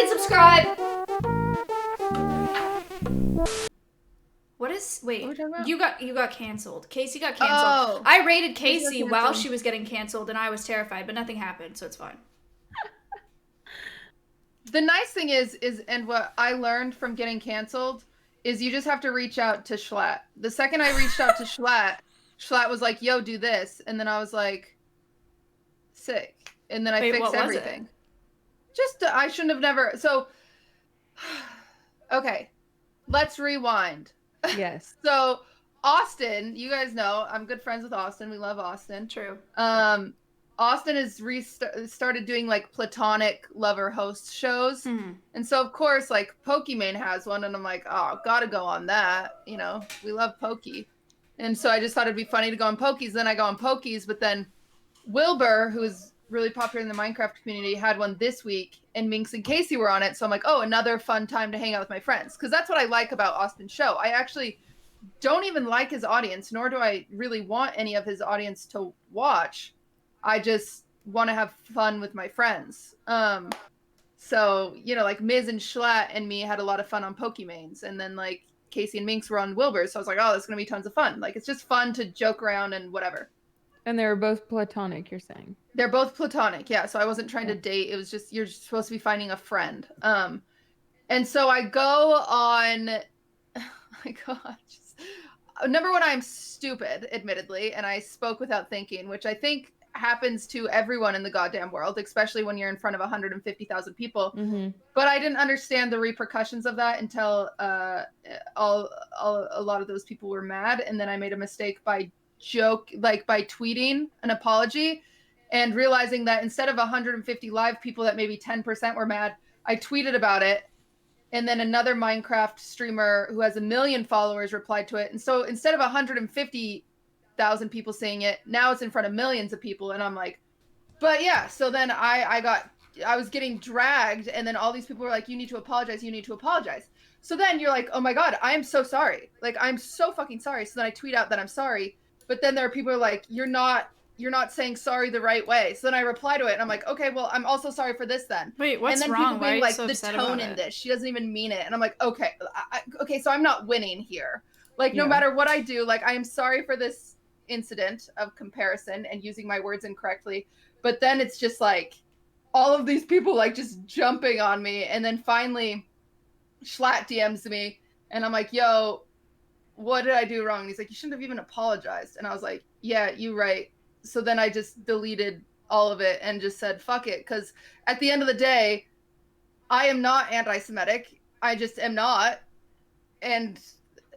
and subscribe. What is? Wait, you got canceled. Casey got canceled. Oh, I rated Casey while she was getting canceled, and I was terrified, but nothing happened, so it's fine. The nice thing is, and what I learned from getting canceled is you just have to reach out to Schlatt. The second I reached out to Schlatt, Schlatt was like, "Yo, do this," and then I was like, "Sick," and then I fixed everything. Just I shouldn't have never. So, okay, let's rewind. Yes. So Austin, you guys know I'm good friends with Austin. We love Austin. True. Austin has started doing like platonic lover host shows. And so of course like Pokimane has one and I'm like, oh, gotta go on that. You know, we love Pokey. And so I just thought it'd be funny to go on Pokies. Then I go on Pokies, but then Wilbur, who is really popular in the Minecraft community, had one this week and Minx and Casey were on it. So I'm like, oh, another fun time to hang out with my friends. Because that's what I like about Austin's show. I actually don't even like his audience, nor do I really want any of his audience to watch. I just want to have fun with my friends. So, you know, like Miz and Schlatt and me had a lot of fun on Pokemones. And then like Casey and Minx were on Wilbur. So I was like, oh, this is going to be tons of fun. Like, it's just fun to joke around and whatever. And they were both platonic, you're saying? They're both platonic, yeah. So I wasn't trying to date. It was just, you're supposed to be finding a friend. And so I go on, number one, I'm stupid, admittedly, and I spoke without thinking, which I think happens to everyone in the goddamn world, especially when you're in front of 150,000 people. But I didn't understand the repercussions of that until a lot of those people were mad, and then I made a mistake by tweeting an apology and realizing that instead of 150 live people that maybe 10% were mad, I tweeted about it. And then another Minecraft streamer who has 1 million followers replied to it. And so instead of 150,000 people seeing it, now it's in front of millions of people. And I'm like, but yeah. So then I was getting dragged. And then all these people were like, you need to apologize. You need to apologize. So then you're like, oh my God, I am so sorry. Like, I'm so fucking sorry. So then I tweet out that I'm sorry. But then there are people who are like, you're not saying sorry the right way. So then I reply to it and I'm like, okay, well, I'm also sorry for this then. Wait, what's wrong? And then wrong? people being like, the tone in this, she doesn't even mean it. And I'm like, okay, okay, so I'm not winning here. Like, no matter what I do, like, I am sorry for this incident of comparison and using my words incorrectly. But then it's just like all of these people like just jumping on me. And then finally Schlatt DMs me and I'm like, yo, what did I do wrong? And he's like, you shouldn't have even apologized. And I was like, yeah, you're right. So then I just deleted all of it and just said, fuck it. Because at the end of the day, I am not anti-Semitic. I just am not. And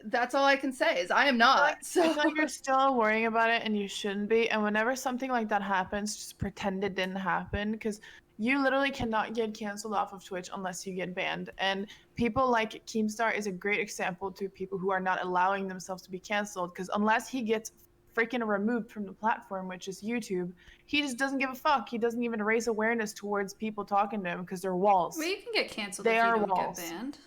that's all I can say is I am not. So it's like you're still worrying about it and you shouldn't be. And whenever something like that happens, just pretend it didn't happen. Because you literally cannot get canceled off of Twitch unless you get banned. And people like Keemstar is a great example to people who are not allowing themselves to be canceled. Because unless he gets freaking removed from the platform, which is YouTube, he just doesn't give a fuck. He doesn't even raise awareness towards people talking to him because they're walls. Well, you can get canceled if you don't get banned.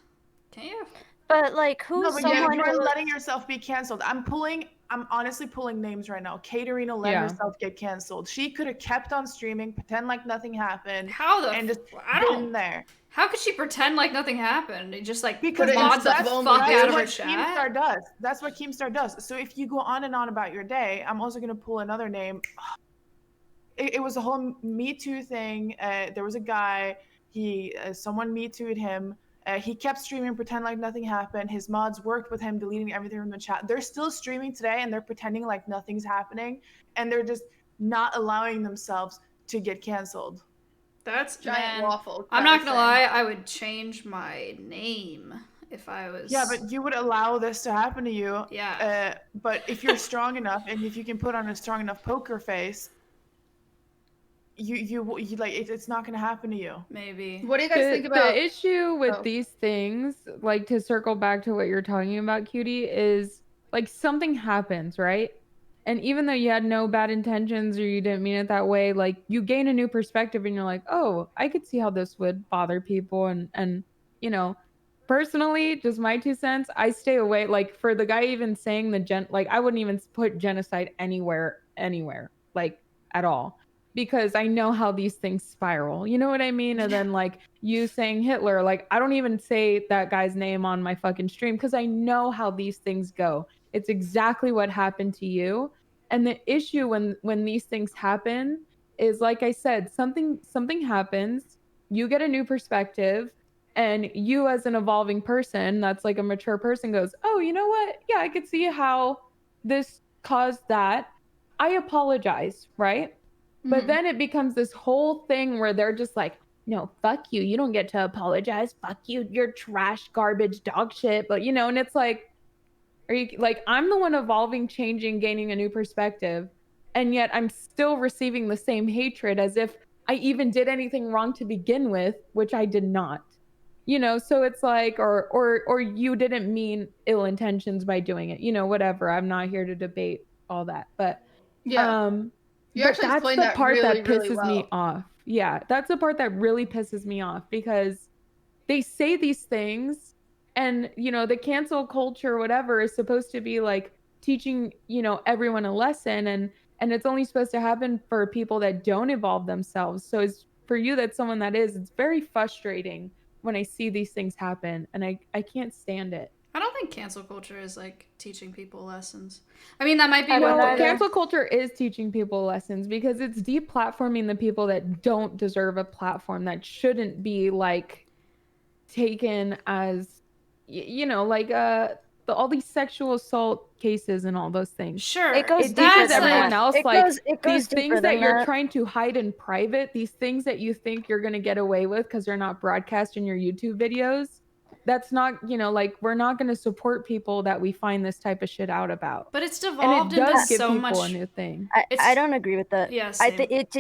Can you? But like, who's someone you're letting yourself be canceled? I'm honestly pulling names right now. Katerina let herself get canceled. She could have kept on streaming, pretend like nothing happened. There. How could she pretend like nothing happened? It just like because mods the fuck out of her chat. Keemstar does. That's what Keemstar does. So if you go on and on about your day, I'm also gonna pull another name. It was a whole Me Too thing. There was a guy. Someone Me Too'd him. He kept streaming, pretend like nothing happened. His mods worked with him, deleting everything from the chat. They're still streaming today, and they're pretending like nothing's happening, and they're just not allowing themselves to get canceled. That's giant waffle. I'm not gonna lie, I would change my name if I was. Yeah, but you would allow this to happen to you. Yeah. But if you're strong enough, and if you can put on a strong enough poker face, you like it's not gonna happen to you. Maybe. What do you guys think about the issue with these things? Like, to circle back to what you're talking about, Cutie, is like something happens, right? And even though you had no bad intentions or you didn't mean it that way, like you gain a new perspective and you're like, oh, I could see how this would bother people. And you know, personally, just my 2 cents, I stay away. Like for the guy even saying like I wouldn't even put genocide anywhere, like at all. because I know how these things spiral. You know what I mean? And then like you saying Hitler, like I don't even say that guy's name on my fucking stream because I know how these things go. It's exactly what happened to you. And the issue when these things happen is, like I said, something happens, you get a new perspective, and you as an evolving person that's like a mature person goes, oh, you know what? Yeah, I could see how this caused that. I apologize, right? But then it becomes this whole thing where they're just like, no, fuck you. You don't get to apologize. Fuck you. You're trash, garbage, dog shit. But, you know, and it's like, are you like, I'm the one evolving, changing, gaining a new perspective. And yet I'm still receiving the same hatred as if I even did anything wrong to begin with, which I did not. You know, so it's like, or you didn't mean ill intentions by doing it, you know, whatever. I'm not here to debate all that. But you but actually that's explained the that part really, that really pisses me well. off. Yeah, that's the part that really pisses me off because they say these things and, you know, the cancel culture, whatever, is supposed to be like teaching, you know, everyone a lesson, and it's only supposed to happen for people that don't evolve themselves. So it's for you, that's someone that is, it's very frustrating when I see these things happen, and I can't stand it. I don't think cancel culture is like teaching people lessons. I mean, that might be no, cancel culture is teaching people lessons because it's deplatforming the people that don't deserve a platform, that shouldn't be like taken as, you know, like all these sexual assault cases and all those things. Sure, it goes it teaches everyone that. else It like goes these things that you're that. trying to hide in private, these things that you think you're going to get away with because they're not broadcast in your YouTube videos. That's not, you know, like we're not going to support people that we find this type of shit out about. But it's devolved and it does into give so people much. a new thing. I don't agree with that. Yeah, I same. think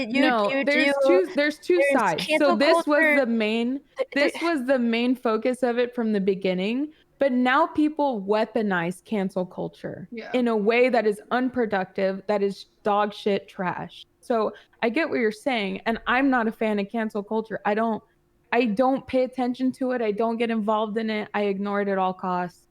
there's two sides. So this was the main focus of it from the beginning. But now people weaponize cancel culture in a way that is unproductive, that is dog shit trash. So I get what you're saying, and I'm not a fan of cancel culture. I don't pay attention to it. I don't get involved in it. I ignore it at all costs.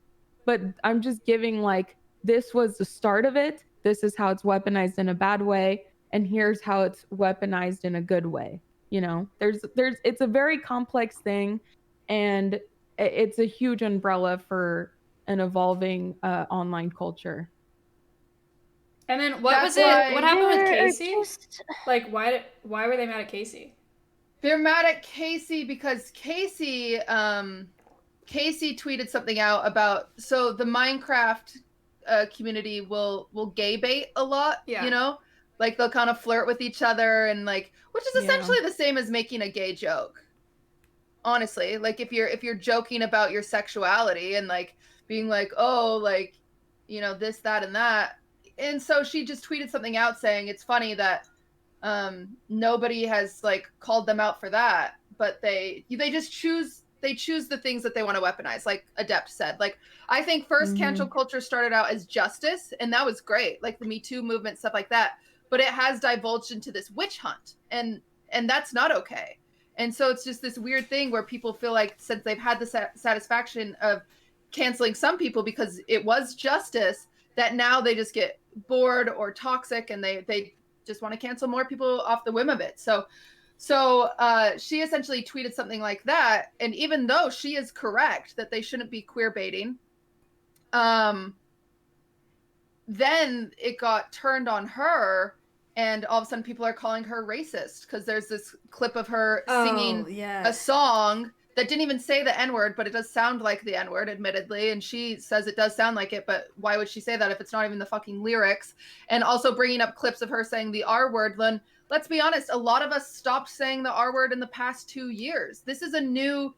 But I'm just giving like, this was the start of it. This is how it's weaponized in a bad way, and here's how it's weaponized in a good way. You know, it's a very complex thing, and it's a huge umbrella for an evolving online culture. And then what happened with Casey? Like, why were they mad at Casey? They're mad at Casey because Casey tweeted something out about, so the Minecraft community will gay bait a lot, you know, like they'll kind of flirt with each other, and like, which is essentially the same as making a gay joke. Honestly, like if you're joking about your sexuality and like being like, oh, like, you know, this, that, and that. And so she just tweeted something out saying it's funny that nobody has like called them out for that, but they just choose the things that they want to weaponize, like Adept said. Like, I think first cancel culture started out as justice, and that was great, like the Me Too movement, stuff like that, but it has divulged into this witch hunt, and that's not okay. And so it's just this weird thing where people feel like, since they've had the satisfaction of canceling some people because it was justice, that now they just get bored or toxic, and they just want to cancel more people off the whim of it. So she essentially tweeted something like that, and even though she is correct that they shouldn't be queer baiting, then it got turned on her, and all of a sudden people are calling her racist because there's this clip of her singing a song that didn't even say the N-word, but it does sound like the N-word, admittedly, and she says it does sound like it, but why would she say that if it's not even the fucking lyrics? And also bringing up clips of her saying the R-word. Let's be honest, a lot of us stopped saying the R-word in the past 2 years. This is a new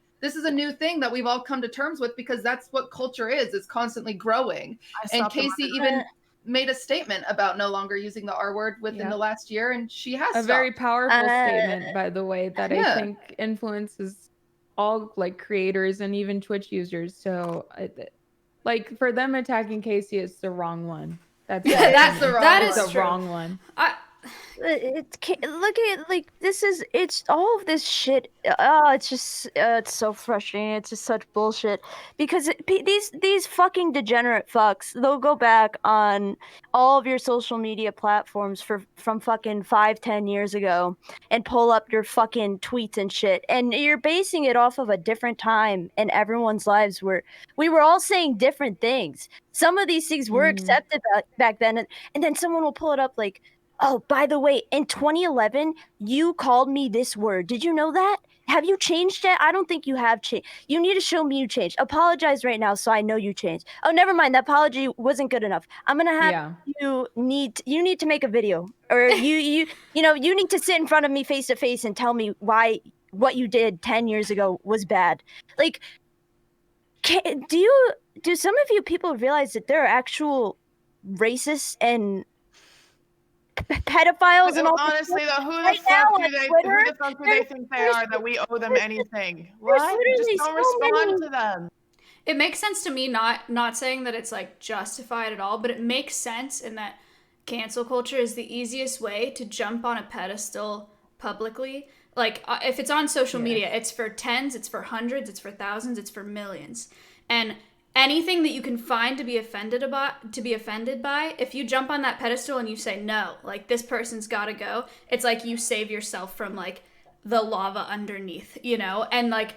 thing that we've all come to terms with, because that's what culture is. It's constantly growing. And Casey even made a statement about no longer using the R word within the last year, and she has stopped. Very powerful statement, by the way, that I think influences all like creators and even Twitch users. So like, for them attacking Casey, it's the wrong one. That's that's the wrong wrong one. Look at like it's all of this shit. It's just it's so frustrating. It's just such bullshit because these fucking degenerate fucks, they'll go back on all of your social media platforms from fucking 5-10 years ago and pull up your fucking tweets and shit, and you're basing it off of a different time in everyone's lives where we were all saying different things. Some of these things were accepted back then, and then someone will pull it up like, oh, by the way, in 2011, you called me this word. Did you know that? Have you changed it? I don't think you have changed. You need to show me you changed. Apologize right now so I know you changed. Oh, never mind. That apology wasn't good enough. I'm gonna have you need to make a video, or you need to sit in front of me face to face and tell me why what you did 10 years ago was bad. Like, do some of you people realize that there are actual racists and pedophiles and all? Honestly though, who the fuck do they think they are that we owe them anything? What? Just don't respond to them. It makes sense to me, not saying that it's like justified at all, but it makes sense in that cancel culture is the easiest way to jump on a pedestal publicly. Like if it's on social media, it's for tens, it's for hundreds, it's for thousands, it's for millions. And anything that you can find to be offended by, if you jump on that pedestal and you say no, like this person's got to go, it's like you save yourself from like the lava underneath, you know? And like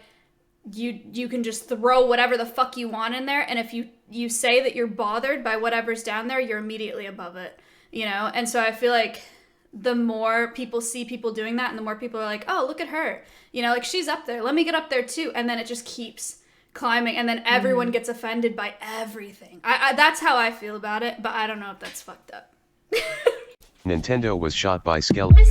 you can just throw whatever the fuck you want in there, and if you say that you're bothered by whatever's down there, you're immediately above it, you know? And so I feel like the more people see people doing that, and the more people are like, oh, look at her, you know, like she's up there, let me get up there too. And then it just keeps climbing, and then everyone gets offended by everything. I that's how I feel about it, but I don't know if that's fucked up. Nintendo was shot by skeleton.